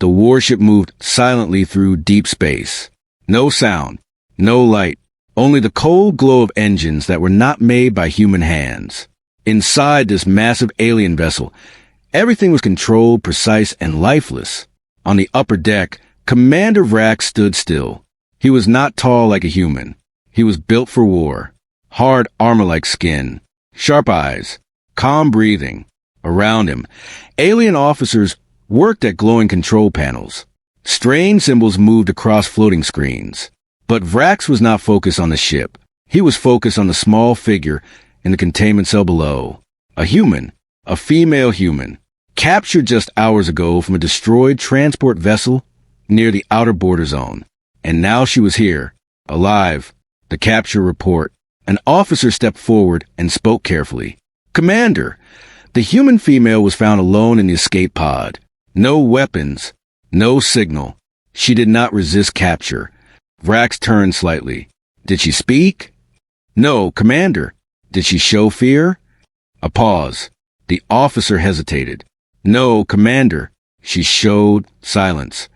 The warship moved silently through deep space. No sound, no light, only the cold glow of engines that were not made by human hands. Inside this massive alien vessel, everything was controlled, precise, and lifeless. On the upper deck, Commander Vrax stood still. He was not tall like a human. He was built for war. Hard armor-like skin, sharp eyes, calm breathing. Around him, alien officers worked at glowing control panels. Strange symbols moved across floating screens. But Vrax was not focused on the ship. He was focused on the small figure in the containment cell below. A human, a female human, captured just hours ago from a destroyed transport vessel near the outer border zone. And now she was here, alive. The capture report. An officer stepped forward and spoke carefully. "Commander, the human female was found alone in the escape pod. No weapons, no signal. She did not resist capture." Vrax turned slightly. "Did she speak?" "No, Commander." "Did she show fear?" A pause. The officer hesitated. "No, Commander." "She showed silence."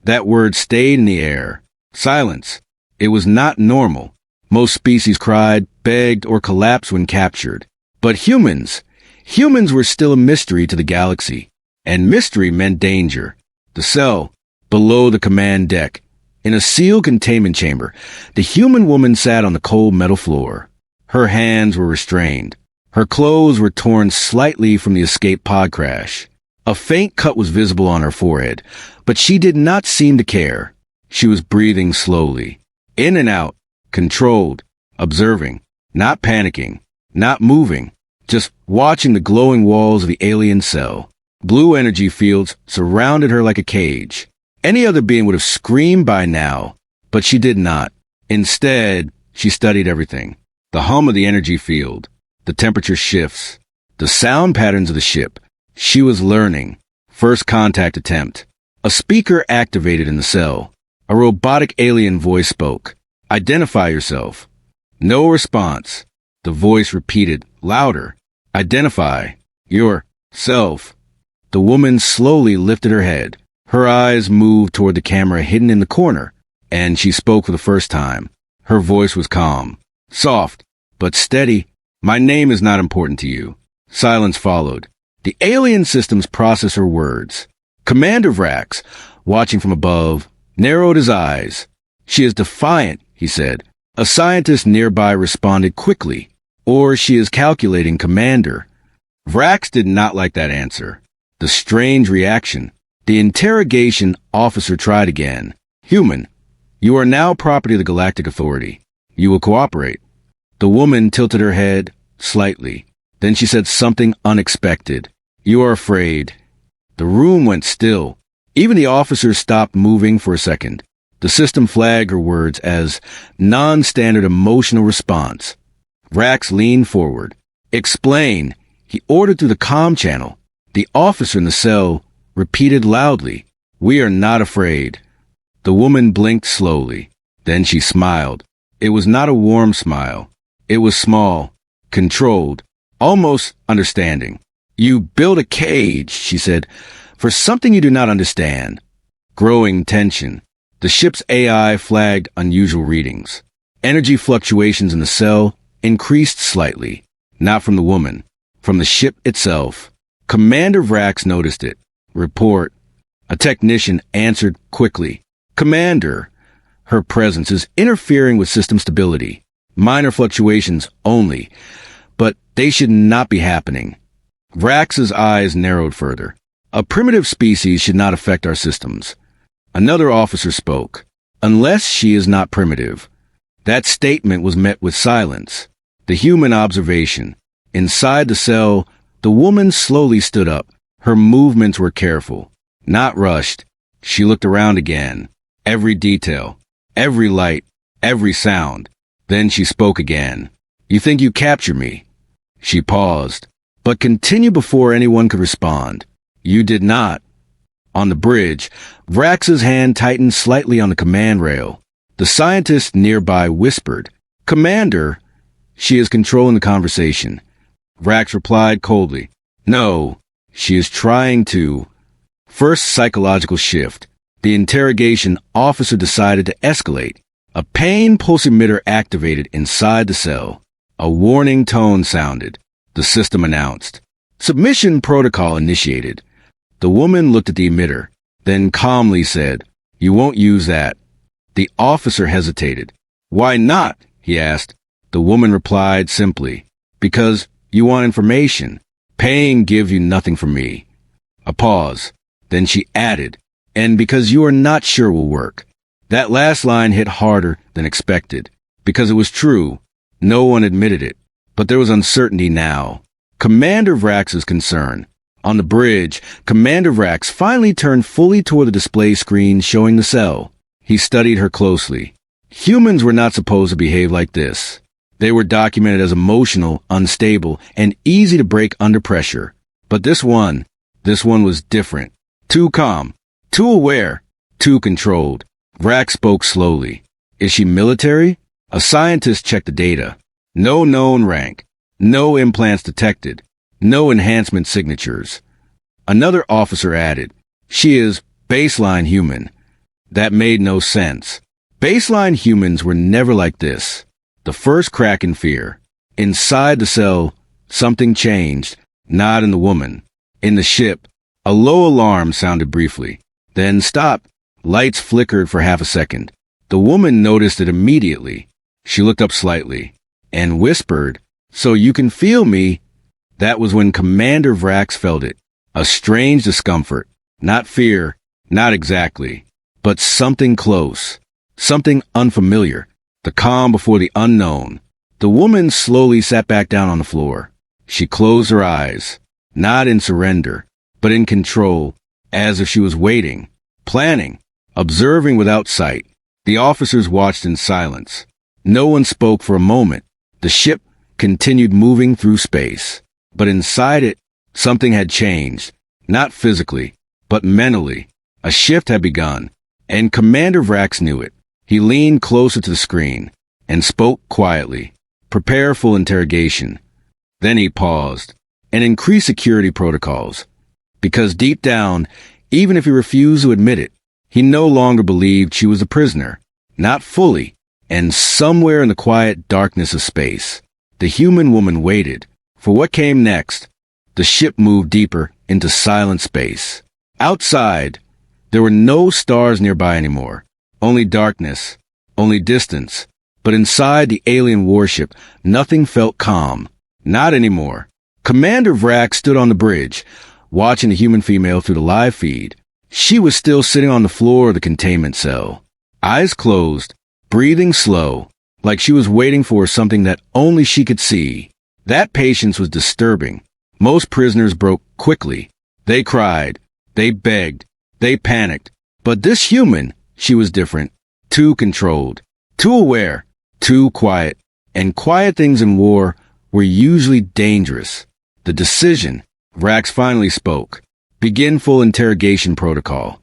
That word stayed in the air. Silence. It was not normal. Most species cried, begged, or collapsed when captured. But humans were still a mystery to the galaxy. And mystery meant danger. The cell, below the command deck. In a sealed containment chamber, the human woman sat on the cold metal floor. Her hands were restrained. Her clothes were torn slightly from the escape pod crash. A faint cut was visible on her forehead, but she did not seem to care. She was breathing slowly, in and out, controlled, observing, not panicking, not moving, just watching the glowing walls of the alien cell. Blue energy fields surrounded her like a cage. Any other being would have screamed by now, but she did not. Instead, she studied everything. The hum of the energy field, the temperature shifts, the sound patterns of the ship. She was learning. First contact attempt. A speaker activated in the cell. A robotic alien voice spoke. "Identify yourself." No response. The voice repeated, louder. "Identify yourself." The woman slowly lifted her head. Her eyes moved toward the camera hidden in the corner, and she spoke for the first time. Her voice was calm, soft, but steady. "My name is not important to you." Silence followed. The alien systems processed her words. Commander Vrax, watching from above, narrowed his eyes. "She is defiant," he said. A scientist nearby responded quickly. "Or she is calculating, Commander." Vrax did not like that answer. The strange reaction. The interrogation officer tried again. "Human, you are now property of the Galactic Authority. You will cooperate." The woman tilted her head slightly. Then she said something unexpected. "You are afraid." The room went still. Even the officers stopped moving for a second. The system flagged her words as non-standard emotional response. Vrax leaned forward. "Explain," he ordered through the comm channel. The officer in the cell repeated loudly, "We are not afraid." The woman blinked slowly. Then she smiled. It was not a warm smile. It was small, controlled, almost understanding. "You built a cage," she said, "for something you do not understand." Growing tension. The ship's AI flagged unusual readings. Energy fluctuations in the cell increased slightly. Not from the woman, from the ship itself. Commander Vrax noticed it. "Report." A technician answered quickly. "Commander, her presence is interfering with system stability. Minor fluctuations only, but they should not be happening." Vrax's eyes narrowed further. "A primitive species should not affect our systems." Another officer spoke. "Unless she is not primitive." That statement was met with silence. The human observation. Inside the cell, the woman slowly stood up. Her movements were careful, not rushed. She looked around again. Every detail, every light, every sound. Then she spoke again. "You think you captured me?" She paused, but continued before anyone could respond. "You did not." On the bridge, Vrax's hand tightened slightly on the command rail. The scientist nearby whispered, "Commander." "She is controlling the conversation." Vrax replied coldly, "No, she is trying to." First psychological shift. The interrogation officer decided to escalate. A pain pulsimeter activated inside the cell. A warning tone sounded. The system announced. Submission protocol initiated. The woman looked at the emitter, then calmly said, "You won't use that." The officer hesitated. "Why not?" he asked. The woman replied simply, "Because you want information. Pain gives you nothing from me." A pause. Then she added, "And because you are not sure will work." That last line hit harder than expected, because it was true. No one admitted it, but there was uncertainty now. Commander Vrax's concern. On the bridge, Commander Vrax finally turned fully toward the display screen showing the cell. He studied her closely. Humans were not supposed to behave like this. They were documented as emotional, unstable, and easy to break under pressure. But this one was different. Too calm, too aware, too controlled. Vrax spoke slowly. "Is she military?" A scientist checked the data. No known rank. No implants detected. No enhancement signatures. Another officer added, "She is baseline human." That made no sense. Baseline humans were never like this. The first crack in fear. Inside the cell, something changed, not in the woman. In the ship, a low alarm sounded briefly, then stopped. Lights flickered for half a second. The woman noticed it immediately. She looked up slightly and whispered, "So you can feel me?" That was when Commander Vrax felt it. A strange discomfort. Not fear, not exactly, but something close. Something unfamiliar. The calm before the unknown. The woman slowly sat back down on the floor. She closed her eyes, not in surrender, but in control, as if she was waiting, planning, observing without sight. The officers watched in silence. No one spoke for a moment. The ship continued moving through space. But inside it, something had changed. Not physically, but mentally. A shift had begun, and Commander Vrax knew it. He leaned closer to the screen and spoke quietly. "Prepare full interrogation." Then he paused and increased security protocols. Because deep down, even if he refused to admit it, he no longer believed she was a prisoner. Not fully, and somewhere in the quiet darkness of space, the human woman waited for what came next. The ship moved deeper into silent space. Outside, there were no stars nearby anymore. Only darkness, only distance. But inside the alien warship, nothing felt calm. Not anymore. Commander Vrax stood on the bridge, watching the human female through the live feed. She was still sitting on the floor of the containment cell. Eyes closed, breathing slow, like she was waiting for something that only she could see. That patience was disturbing. Most prisoners broke quickly. They cried. They begged. They panicked. But this human, she was different. Too controlled. Too aware. Too quiet. And quiet things in war were usually dangerous. The decision. Vrax finally spoke. "Begin full interrogation protocol."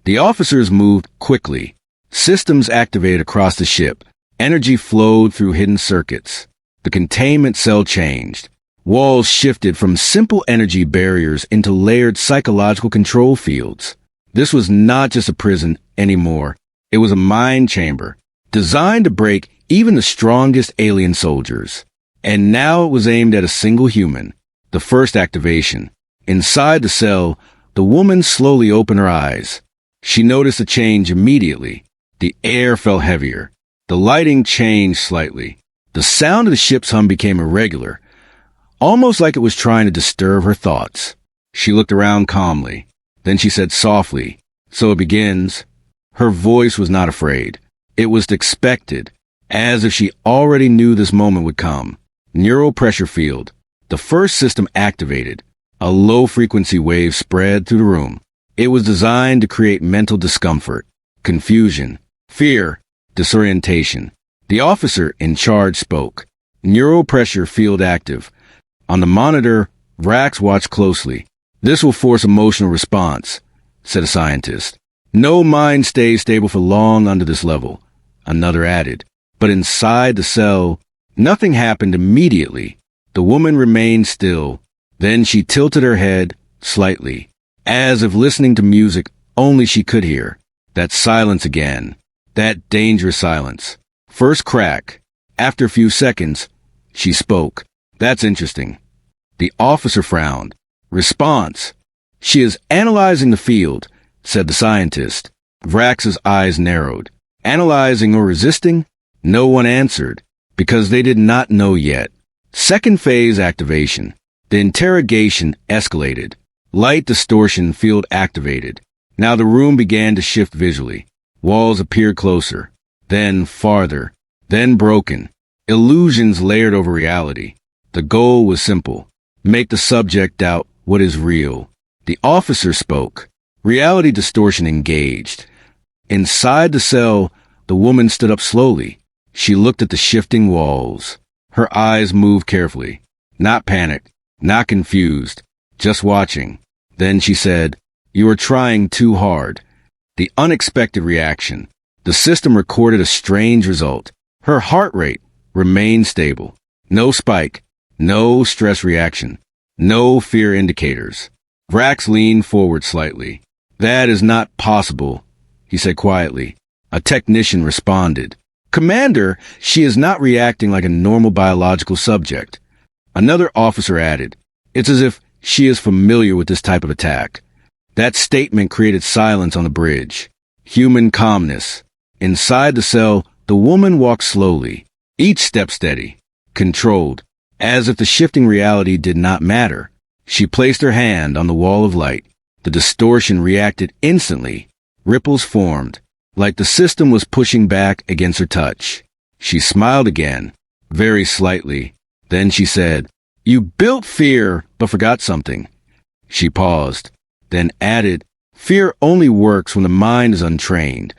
The officers moved quickly. Systems activated across the ship. Energy flowed through hidden circuits. The containment cell changed. Walls shifted from simple energy barriers into layered psychological control fields. This was not just a prison anymore. It was a mind chamber, designed to break even the strongest alien soldiers. And now it was aimed at a single human. The first activation. Inside the cell, the woman slowly opened her eyes. She noticed a change immediately. The air felt heavier. The lighting changed slightly. The sound of the ship's hum became irregular, almost like it was trying to disturb her thoughts. She looked around calmly. Then she said softly, "So it begins." Her voice was not afraid. It was expected, as if she already knew this moment would come. Neural pressure field. The first system activated. A low-frequency wave spread through the room. It was designed to create mental discomfort, confusion, fear, disorientation. The officer in charge spoke. "Neural pressure field active." On the monitor, Vrax watched closely. "This will force emotional response," said a scientist. "No mind stays stable for long under this level," another added. But inside the cell, nothing happened immediately. The woman remained still. Then she tilted her head slightly. as if listening to music only she could hear. That silence again. That dangerous silence. First crack. After a few seconds, she spoke. That's interesting. The officer frowned. Response. She is analyzing the field, said the scientist. Vrax's eyes narrowed. Analyzing or resisting? No one answered, because they did not know yet. Second phase activation. The interrogation escalated. Light distortion field activated. Now the room began to shift visually. Walls appeared closer, then farther, then broken. Illusions layered over reality. The goal was simple. Make the subject doubt what is real. The officer spoke. Reality distortion engaged. Inside the cell, the woman stood up slowly. She looked at the shifting walls. Her eyes moved carefully. Not panicked, not confused, just watching. Then she said, "You are trying too hard." The unexpected reaction. The system recorded a strange result. Her heart rate remained stable. No spike, no stress reaction, no fear indicators. Vrax leaned forward slightly. "That is not possible," he said quietly. A technician responded. "Commander, she is not reacting like a normal biological subject." Another officer added, "It's as if she is familiar with this type of attack." That statement created silence on the bridge. Human calmness. Inside the cell, the woman walked slowly, each step steady, controlled, as if the shifting reality did not matter. She placed her hand on the wall of light. The distortion reacted instantly. Ripples formed, like the system was pushing back against her touch. She smiled again, very slightly. Then she said, "You built fear, but forgot something." She paused, then added, "Fear only works when the mind is untrained."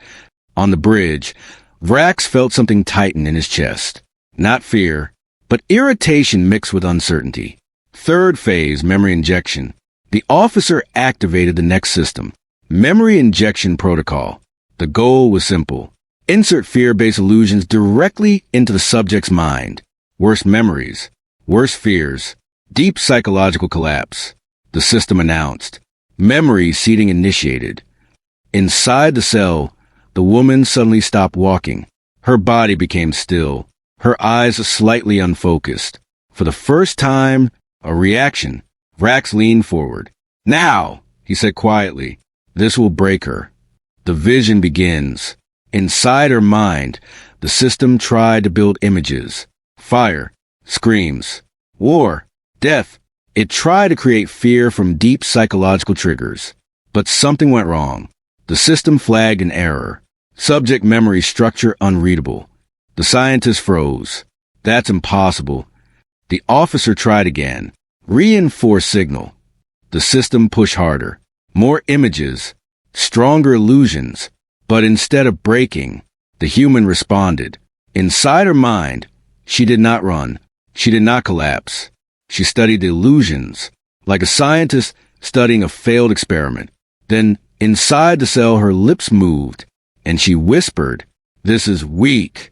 On the bridge, Vrax felt something tighten in his chest. Not fear, but irritation mixed with uncertainty. Third phase, memory injection. The officer activated the next system. Memory injection protocol. The goal was simple. Insert fear-based illusions directly into the subject's mind. Worst memories, worst fears, deep psychological collapse. The system announced. Memory seeding initiated. Inside the cell, the woman suddenly stopped walking. Her body became still, her eyes slightly unfocused. For the first time, a reaction. Vrax leaned forward. "Now," he said quietly, "this will break her." The vision begins. Inside her mind, the system tried to build images. Fire, screams, war, death. It tried to create fear from deep psychological triggers. But something went wrong. The system flagged an error. Subject memory structure unreadable. The scientist froze. "That's impossible." The officer tried again. Reinforce signal. The system pushed harder. More images. Stronger illusions. But instead of breaking, the human responded. Inside her mind, she did not run. She did not collapse. She studied the illusions, like a scientist studying a failed experiment. Then, inside the cell, her lips moved, and she whispered, "This is weak."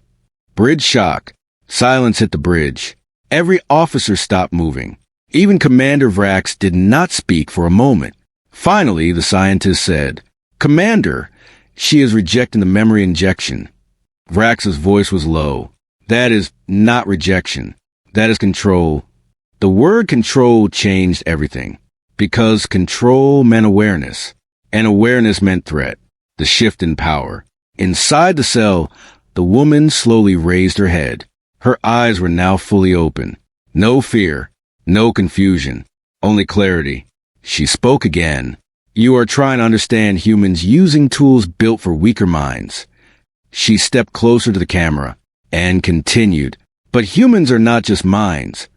Bridge shock. Silence hit the bridge. Every officer stopped moving. Even Commander Vrax did not speak for a moment. Finally, the scientist said, "Commander, she is rejecting the memory injection." Vrax's voice was low. "That is not rejection. That is control." The word control changed everything, because control meant awareness, and awareness meant threat, the shift in power. Inside the cell, the woman slowly raised her head. Her eyes were now fully open. No fear, no confusion, only clarity. She spoke again. "You are trying to understand humans using tools built for weaker minds." She stepped closer to the camera and continued, "But humans are not just minds."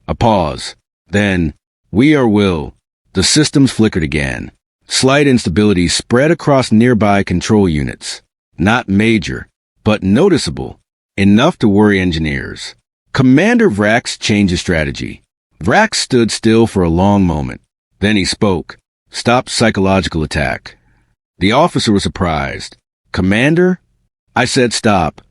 A pause. Then, "We are will." The systems flickered again. Slight instability spread across nearby control units. Not major, but noticeable. Enough to worry engineers. Commander Vrax changed his strategy. Vrax stood still for a long moment. Then he spoke. "Stop psychological attack." The officer was surprised. "Commander?" I said stop.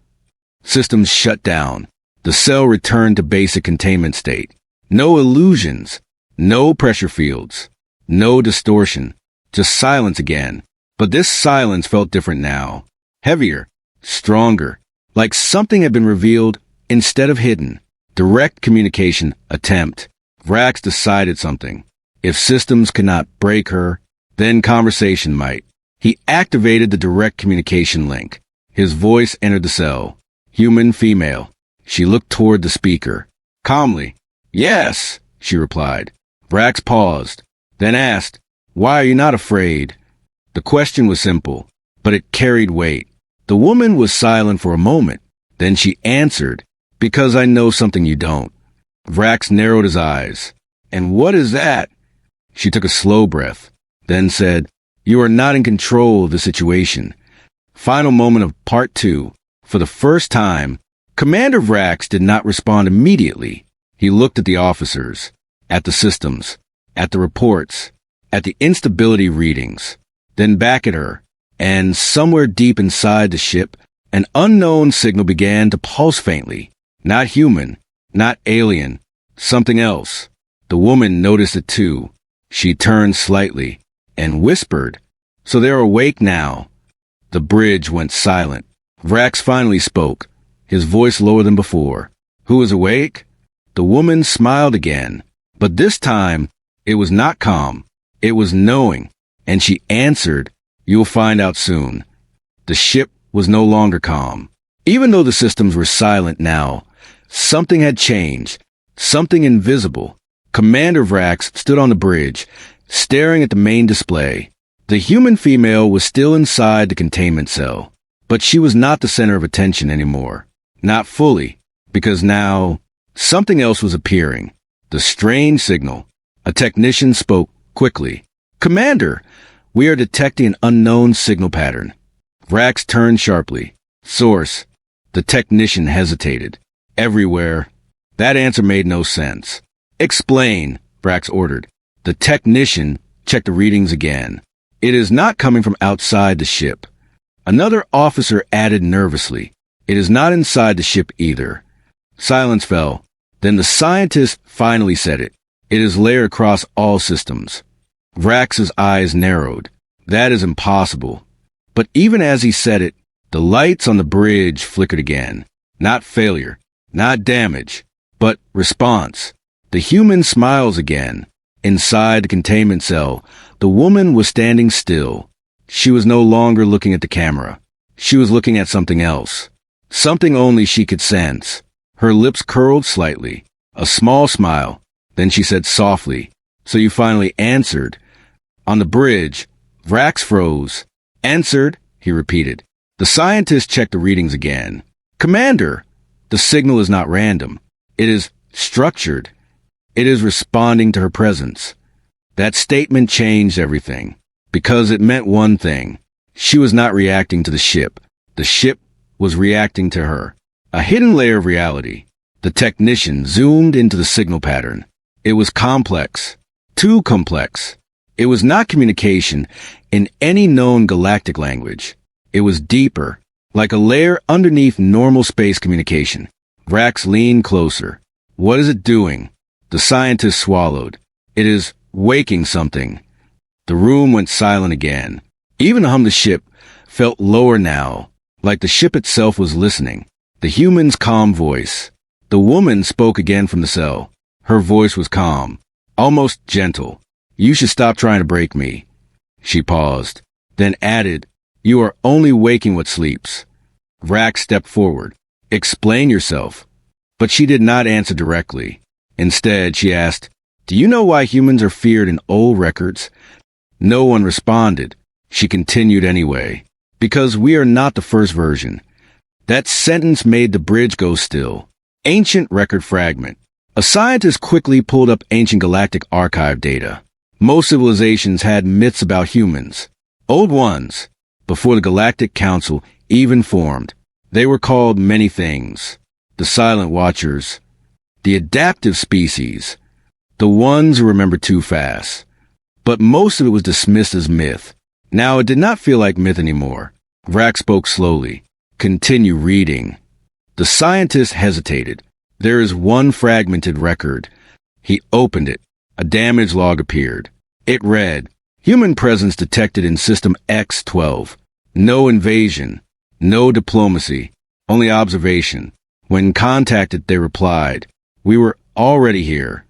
Systems shut down. The cell returned to basic containment state. No illusions. No pressure fields. No distortion. Just silence again. But this silence felt different now. Heavier. Stronger. Like something had been revealed instead of hidden. Direct communication attempt. Vrax decided something. If systems could not break her, then conversation might. He activated the direct communication link. His voice entered the cell. Human female. She looked toward the speaker. Calmly. Yes, she replied. Vrax paused, then asked, Why are you not afraid? The question was simple, but it carried weight. The woman was silent for a moment. Then she answered, Because I know something you don't. Vrax narrowed his eyes. And what is that? She took a slow breath, then said, You are not in control of the situation. Final moment of part 2. For the first time, Commander Vrax did not respond immediately. He looked at the officers, at the systems, at the reports, at the instability readings, then back at her, and somewhere deep inside the ship, an unknown signal began to pulse faintly. Not human, not alien, something else. The woman noticed it too. She turned slightly and whispered, So they're awake now. The bridge went silent. Vrax finally spoke, his voice lower than before. Who is awake? The woman smiled again, but this time it was not calm. It was knowing, and she answered, You'll find out soon. The ship was no longer calm. Even though the systems were silent now, something had changed, something invisible. Commander Vrax stood on the bridge, staring at the main display. The human female was still inside the containment cell, but she was not the center of attention anymore. Not fully, because now something else was appearing. The strange signal. A technician spoke quickly. Commander, we are detecting an unknown signal pattern. Vrax turned sharply. Source. The technician hesitated. Everywhere. That answer made no sense. Explain, Vrax ordered. The technician checked the readings again. It is not coming from outside the ship. Another officer added nervously. It is not inside the ship either. Silence fell. Then the scientist finally said it. It is layered across all systems. Vrax's eyes narrowed. That is impossible. But even as he said it, the lights on the bridge flickered again. Not failure, not damage, but response. The human smiles again. Inside the containment cell, the woman was standing still. She was no longer looking at the camera. She was looking at something else. Something only she could sense. Her lips curled slightly. A small smile. Then she said softly, So you finally answered. On the bridge, Vrax froze. Answered, he repeated. The scientist checked the readings again. Commander, the signal is not random. It is structured. It is responding to her presence. That statement changed everything, because it meant one thing. She was not reacting to the ship. The ship was reacting to her. A hidden layer of reality. The technician zoomed into the signal pattern. It was complex. Too complex. It was not communication in any known galactic language. It was deeper, like a layer underneath normal space communication. Vrax leaned closer. What is it doing? The scientist swallowed. It is waking something. The room went silent again. Even the hum of the ship felt lower now, like the ship itself was listening. The human's calm voice. The woman spoke again from the cell. Her voice was calm, almost gentle. You should stop trying to break me. She paused, then added, You are only waking what sleeps. Vrax stepped forward. Explain yourself. But she did not answer directly. Instead, she asked, Do you know why humans are feared in old records? No one responded. She continued anyway. Because we are not the first version. That sentence made the bridge go still. Ancient record fragment. A scientist quickly pulled up ancient galactic archive data. Most civilizations had myths about humans. Old ones. Before the Galactic Council even formed. They were called many things. The Silent Watchers. The adaptive species. The ones who remember too fast. But most of it was dismissed as myth. Now it did not feel like myth anymore. Vrax spoke slowly. Continue reading. The scientist hesitated. There is one fragmented record. He opened it. A damage log appeared. It read, Human presence detected in System X-12. No invasion. No diplomacy. Only observation. When contacted, they replied, "We were already here."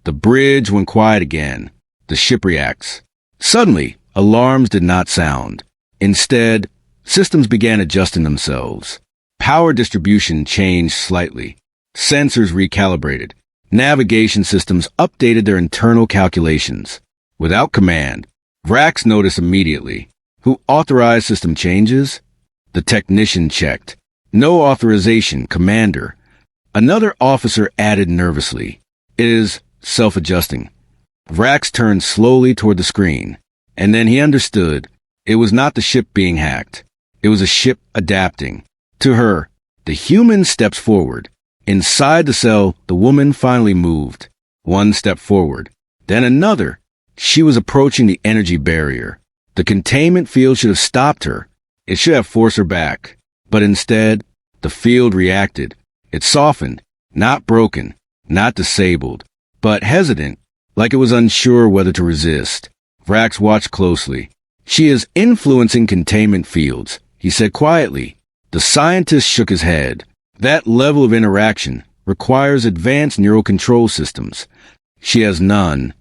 The bridge went quiet again. The ship reacts. Suddenly, alarms did not sound. Instead, systems began adjusting themselves. Power distribution changed slightly. Sensors recalibrated. Navigation systems updated their internal calculations. Without command, Vrax noticed immediately. Who authorized system changes? The technician checked. No authorization, Commander. Another officer added nervously. It is self-adjusting. Vrax turned slowly toward the screen, and then he understood. It was not the ship being hacked. It was a ship adapting. To her, the human steps forward. Inside the cell, the woman finally moved. One step forward, then another. She was approaching the energy barrier. The containment field should have stopped her. It should have forced her back. But instead, the field reacted. It softened, not broken, not disabled, but hesitant, like it was unsure whether to resist. Vrax watched closely. "She is influencing containment fields," he said quietly. The scientist shook his head. That level of interaction requires advanced neural control systems. She has none.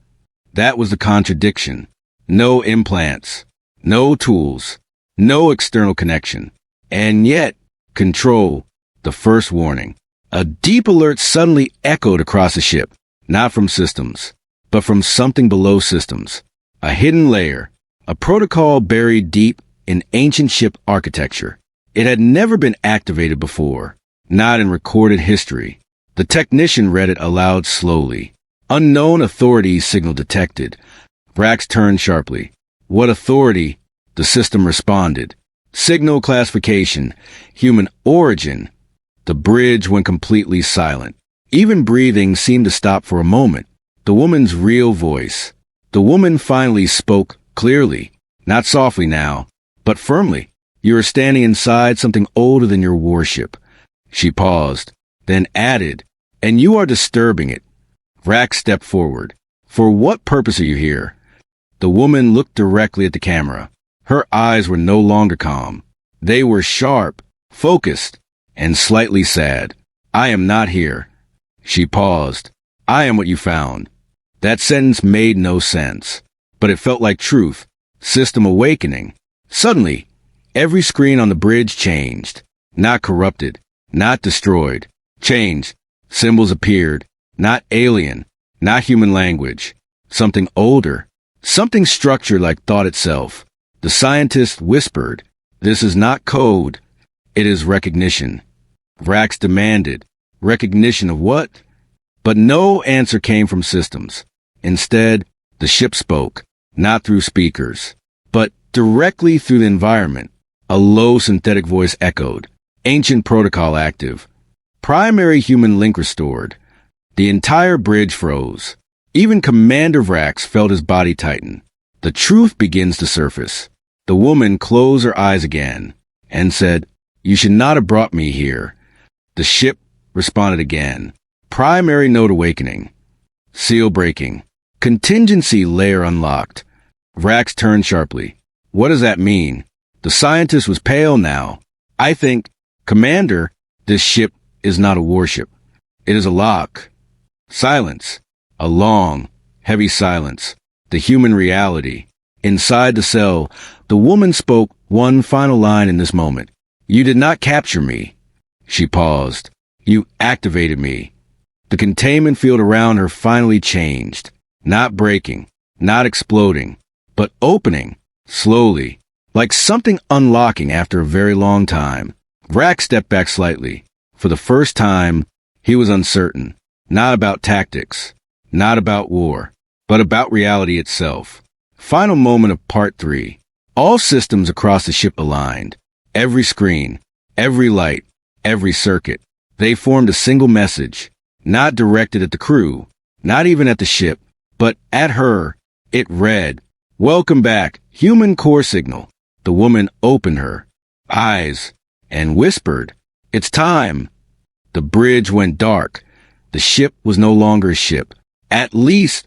That was the contradiction. No implants, no tools, no external connection. And yet, control, the first warning. A deep alert suddenly echoed across the ship, not from systems, but from something below systems. A hidden layer, a protocol buried deep in ancient ship architecture. It had never been activated before, not in recorded history. The technician read it aloud slowly. Unknown authority signal detected. Vrax turned sharply. "What authority?" The system responded. "Signal classification, human origin." The bridge went completely silent. Even breathing seemed to stop for a moment. The woman's real voice. The woman finally spoke clearly, not softly now, but firmly. "You are standing inside something older than your warship." She paused, then added, "And you are disturbing it." Vrax stepped forward. "For what purpose are you here?" The woman looked directly at the camera. Her eyes were no longer calm. They were sharp, focused, and slightly sad. "I am not here." She paused. "I am what you found." That sentence made no sense, but it felt like truth. System awakening. Suddenly, every screen on the bridge changed. Not corrupted, not destroyed. Changed. Symbols appeared. Not alien, not human language. Something older. Something structured like thought itself. The scientist whispered, "This is not code. It is recognition." Vrax demanded, "Recognition of what?" But no answer came from systems. Instead, the ship spoke, not through speakers, but directly through the environment. A low synthetic voice echoed. Ancient protocol active. Primary human link restored. The entire bridge froze. Even Commander Vrax felt his body tighten. The truth begins to surface. The woman closed her eyes again and said, "You should not have brought me here." The ship responded again. Primary node awakening. Seal breaking. Contingency layer unlocked. Vrax turned sharply. "What does that mean?" The scientist was pale now. "I think, Commander, this ship is not a warship. It is a lock." Silence. A long, heavy silence. The human reality. Inside the cell, the woman spoke one final line in this moment. "You did not capture me." She paused. "You activated me." The containment field around her finally changed. Not breaking, not exploding, but opening, slowly, like something unlocking after a very long time. Vrax stepped back slightly. For the first time, he was uncertain. Not about tactics, not about war, but about reality itself. Final moment of part 3. All systems across the ship aligned. Every screen, every light, every circuit. They formed a single message, not directed at the crew, not even at the ship, but at her. It read, "Welcome back, human core signal." The woman opened her eyes and whispered, "It's time." The bridge went dark. The ship was no longer a ship. At least,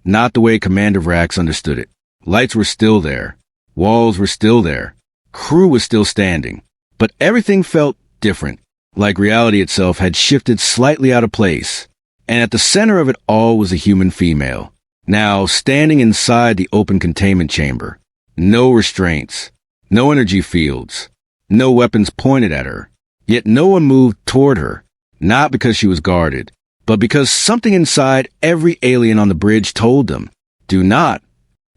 not the way Commander Vrax understood it. Lights were still there. Walls were still there. Crew was still standing. But everything felt different, like reality itself had shifted slightly out of place. And at the center of it all was a human female, now standing inside the open containment chamber. No restraints, no energy fields, no weapons pointed at her. Yet no one moved toward her, not because she was guarded, but because something inside every alien on the bridge told them, do not.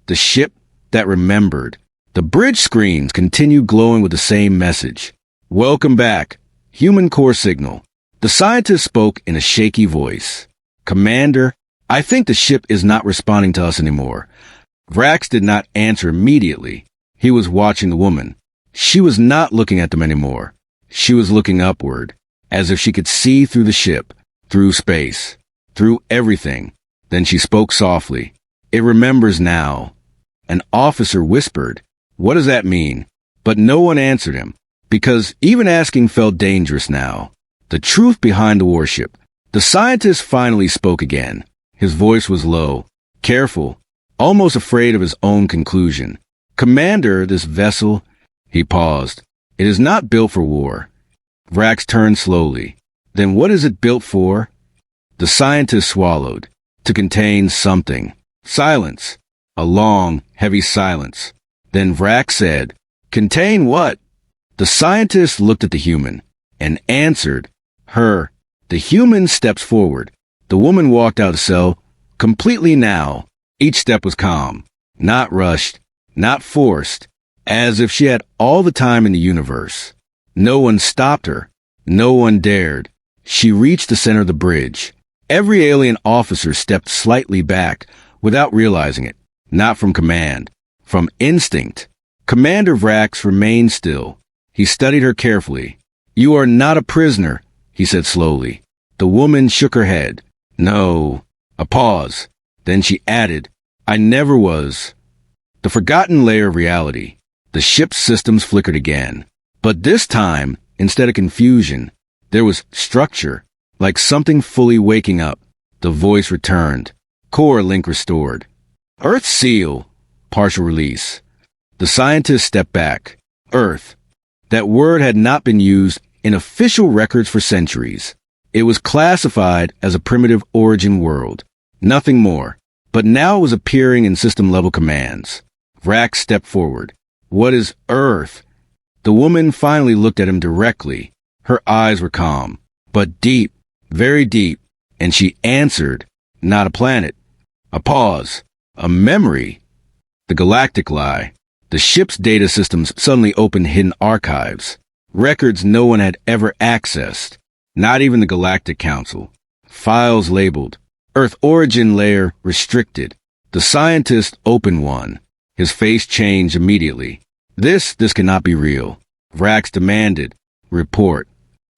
The ship that remembered. The bridge screens continued glowing with the same message. Welcome back. Human core signal. The scientist spoke in a shaky voice. Commander, I think the ship is not responding to us anymore. Vrax did not answer immediately. He was watching the woman. She was not looking at them anymore. She was looking upward, as if she could see through the ship, through space, through everything. Then she spoke softly. It remembers now. An officer whispered, "What does that mean?" But no one answered him, because even asking felt dangerous now. The truth behind the warship. The scientist finally spoke again. His voice was low, careful, almost afraid of his own conclusion. Commander, this vessel... He paused. It is not built for war. Vrax turned slowly. Then what is it built for? The scientist swallowed. To contain something. Silence. A long, heavy silence. Then Vrax said, "Contain what?" The scientist looked at the human and answered, "Her." The human steps forward. The woman walked out of the cell, completely now. Each step was calm, not rushed, not forced, as if she had all the time in the universe. No one stopped her. No one dared. She reached the center of the bridge. Every alien officer stepped slightly back without realizing it. Not from command, from instinct. Commander Vrax remained still. He studied her carefully. "You are not a prisoner," he said slowly. The woman shook her head. "No." A pause. Then she added, "I never was." The forgotten layer of reality. The ship's systems flickered again. But this time, instead of confusion, there was structure, like something fully waking up. The voice returned. Core link restored. Earth seal. Partial release. The scientist stepped back. Earth. That word had not been used in official records for centuries. It was classified as a primitive origin world. Nothing more. But now it was appearing in system-level commands. Vrax stepped forward. "What is Earth?" The woman finally looked at him directly. Her eyes were calm, but deep, very deep, and she answered, "Not a planet." A pause. A memory. The galactic lie. The ship's data systems suddenly opened hidden archives. Records no one had ever accessed. Not even the Galactic Council. Files labeled. Earth origin layer restricted. The scientist opened one. His face changed immediately. This cannot be real. Vrax demanded. "Report."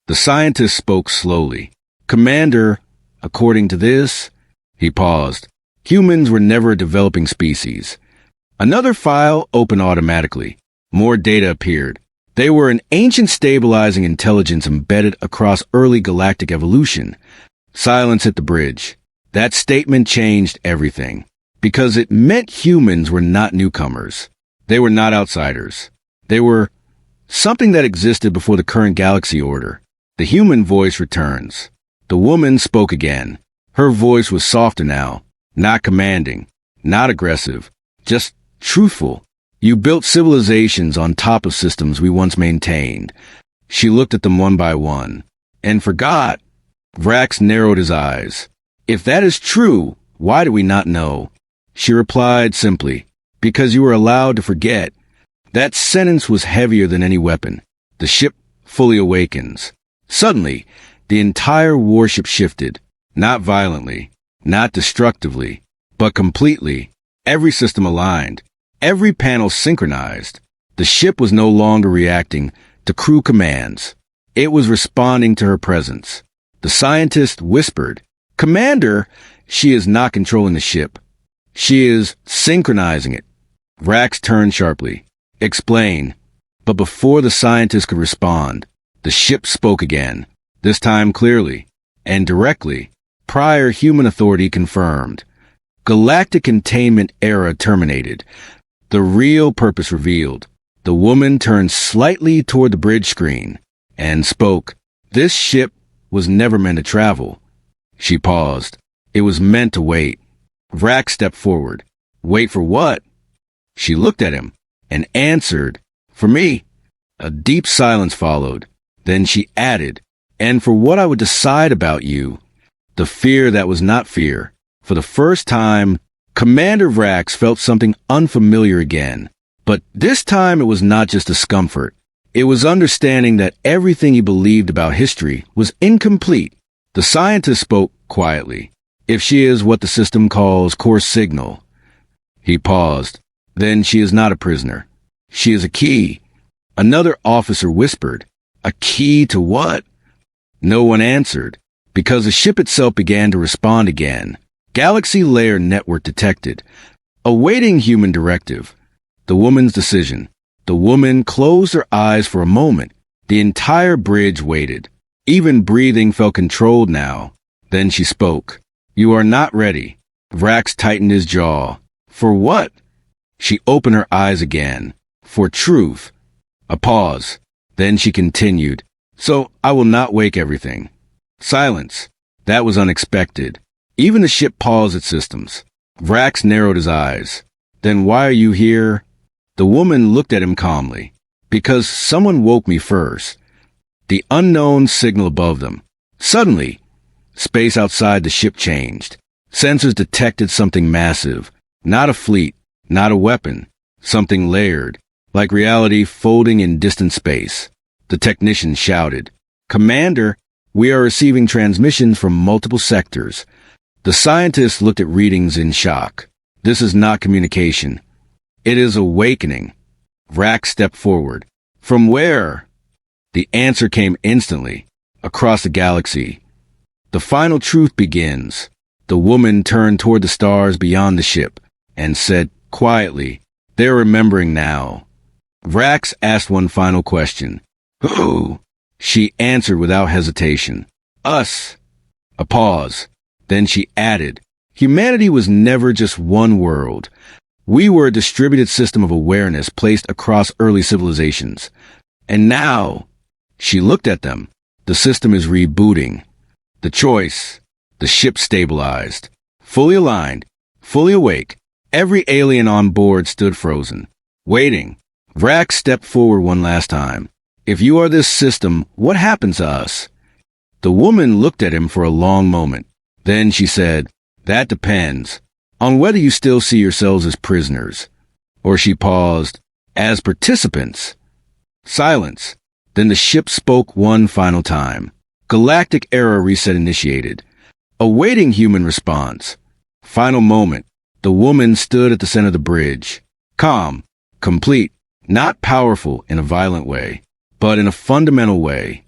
The scientist spoke slowly. "Commander, according to this..." He paused. Humans were never a developing species. Another file opened automatically. More data appeared. They were an ancient stabilizing intelligence embedded across early galactic evolution. Silence hit the bridge. That statement changed everything. Because it meant humans were not newcomers. They were not outsiders. They were something that existed before the current galaxy order. The human voice returns. The woman spoke again. Her voice was softer now. Not commanding. Not aggressive. Just truthful. "You built civilizations on top of systems we once maintained." She looked at them one by one. "And forgot." Vrax narrowed his eyes. "If that is true, why do we not know?" She replied simply, "Because you were allowed to forget." That sentence was heavier than any weapon. The ship fully awakens. Suddenly, the entire warship shifted. Not violently, not destructively, but completely. Every system aligned. Every panel synchronized. The ship was no longer reacting to crew commands. It was responding to her presence. The scientist whispered, "Commander, she is not controlling the ship. She is synchronizing it." Vrax turned sharply. "Explain." But before the scientist could respond, the ship spoke again, this time clearly and directly. Prior human authority confirmed. Galactic containment era terminated. The real purpose revealed. The woman turned slightly toward the bridge screen and spoke. This ship was never meant to travel. She paused. It was meant to wait. Vrax stepped forward. Wait for what? She looked at him and answered, for me. A deep silence followed. Then she added, and for what I would decide about you. The fear that was not fear. For the first time, Commander Vrax felt something unfamiliar again. But this time it was not just discomfort. It was understanding that everything he believed about history was incomplete. The scientist spoke quietly. If she is what the system calls course signal. He paused. Then she is not a prisoner. She is a key. Another officer whispered. A key to what? No one answered, because the ship itself began to respond again. Galaxy Layer Network detected. Awaiting human directive. The woman's decision. The woman closed her eyes for a moment. The entire bridge waited. Even breathing felt controlled now. Then she spoke. You are not ready. Vrax tightened his jaw. For what? She opened her eyes again. For truth. A pause. Then she continued. So I will not wake everything. Silence. That was unexpected. Even the ship paused its systems. Vrax narrowed his eyes. Then why are you here? The woman looked at him calmly. Because someone woke me first. The unknown signal above them. Suddenly, space outside the ship changed. Sensors detected something massive. Not a fleet, not a weapon. Something layered, like reality folding in distant space. The technician shouted, Commander, we are receiving transmissions from multiple sectors. The scientist looked at readings in shock. This is not communication. It is awakening. Vrax stepped forward. From where? The answer came instantly. Across the galaxy. The final truth begins. The woman turned toward the stars beyond the ship and said quietly, They're remembering now. Vrax asked one final question. Who? She answered without hesitation. Us. A pause. Then she added, Humanity was never just one world. We were a distributed system of awareness placed across early civilizations. And now, she looked at them. The system is rebooting. The choice. The ship stabilized. Fully aligned. Fully awake. Every alien on board stood frozen. Waiting. Vrax stepped forward one last time. If you are this system, what happens to us? The woman looked at him for a long moment. Then she said, That depends on whether you still see yourselves as prisoners. Or she paused, as participants. Silence. Then the ship spoke one final time. Galactic era reset initiated. Awaiting human response. Final moment. The woman stood at the center of the bridge. Calm. Complete. Not powerful in a violent way, but in a fundamental way.